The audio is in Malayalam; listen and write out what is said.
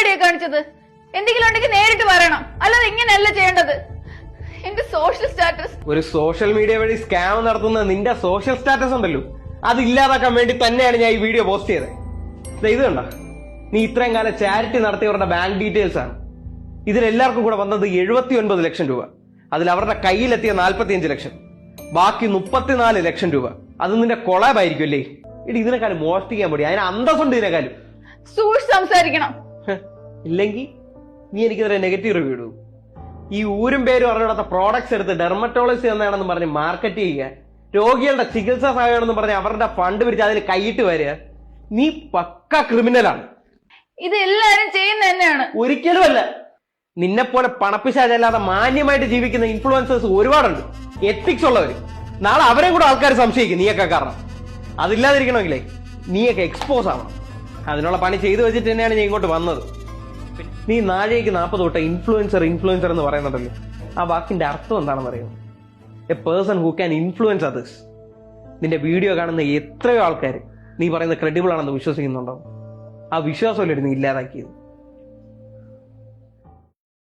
പരിപാടിയാ കാണിച്ചത്? എന്തെങ്കിലും ഉണ്ടെങ്കിൽ നേരിട്ട് പറയണം, അല്ലാതെ ഇങ്ങനെയല്ല ചെയ്യേണ്ടത്. എന്റെ സോഷ്യൽ സ്റ്റാറ്റസ് ഒരു സോഷ്യൽ മീഡിയ വഴി സ്കാം നടത്തുന്ന നിന്റെ സോഷ്യൽ സ്റ്റാറ്റസ് ഉണ്ടല്ലോ, അത് ഇല്ലാതാക്കാൻ വേണ്ടി തന്നെയാണ് ഞാൻ ഈ വീഡിയോ പോസ്റ്റ് ചെയ്തത്. ഇത് കണ്ട, നീ ഇത്രയും കാലം ചാരിറ്റി നടത്തിയവരുടെ ബാങ്ക് ഡീറ്റെയിൽസ് ആണ്. ഇതിലെല്ലാവർക്കും കൂടെ വന്നത് 79 ലക്ഷം രൂപ. അതിൽ അവരുടെ കയ്യിലെത്തിയ 45 ലക്ഷം, ബാക്കി 34 ലക്ഷം രൂപ. അത് നിന്റെ കൊളാബായിരിക്കും അല്ലേ? ഇടി ഇതിനെക്കാളും മോഷ്ടിക്കാൻ പറ്റി, അതിന് അന്തസ്സുണ്ട് ഇതിനെക്കാളും. സൂക്ഷിച്ച് സംസാരിക്കണം. ഇല്ലെങ്കിൽ നീ എനിക്കെതിരെ നെഗറ്റീവ് റിവ്യൂ ഇടൂ. ഈ ഊരും പേരും അറിഞ്ഞിടത്ത പ്രോഡക്ട്സ് എടുത്ത് ഡെർമറ്റോളജി എന്നാണെന്ന് പറഞ്ഞ് മാർക്കറ്റ് ചെയ്യുക, രോഗികളുടെ ചികിത്സാ സഹായമാണെന്ന് പറഞ്ഞ് അവരുടെ ഫണ്ട് പിരിച്ച് അതിൽ കൈയിട്ട് വരിക. നീ പക്ക ക്രിമിനലാണ്. ഇത് എല്ലാരും ചെയ്യുന്ന തന്നെയാണ്. ഒരിക്കലും അല്ല. നിന്നെപ്പോലെ പണപ്പിശാചല്ലാതെ മാന്യമായിട്ട് ജീവിക്കുന്ന ഇൻഫ്ലുവൻസേഴ്സ് ഒരുപാടുണ്ട്, എത്തിക്സ് ഉള്ളവര്. നാളെ അവരെ കൂടെ ആൾക്കാർ സംശയിക്കും നീയൊക്കെ കാരണം. അതില്ലാതിരിക്കണമെങ്കിലേ നീയൊക്കെ എക്സ്പോസ് ആവണം. അതിനുള്ള പണി ചെയ്തു വെച്ചിട്ട് തന്നെയാണ് ഞാൻ ഇങ്ങോട്ട് വന്നത്. നീ നാഴേക്ക് 40 തൊട്ട് ഇൻഫ്ലുവൻസർ എന്ന് പറയുന്നുണ്ടല്ലോ, ആ വാക്കിന്റെ അർത്ഥം എന്താണെന്ന് അറിയാമോ? A person who can influence others. നിന്റെ വീഡിയോ കാണുന്ന എത്രയോ ആൾക്കാർ നീ പറയുന്നത് ക്രെഡിബിൾ ആണെന്ന് വിശ്വസിക്കുന്നുണ്ടോ? ആ വിശ്വാസമല്ലേ നീ ഇല്ലാതാക്കിയത്.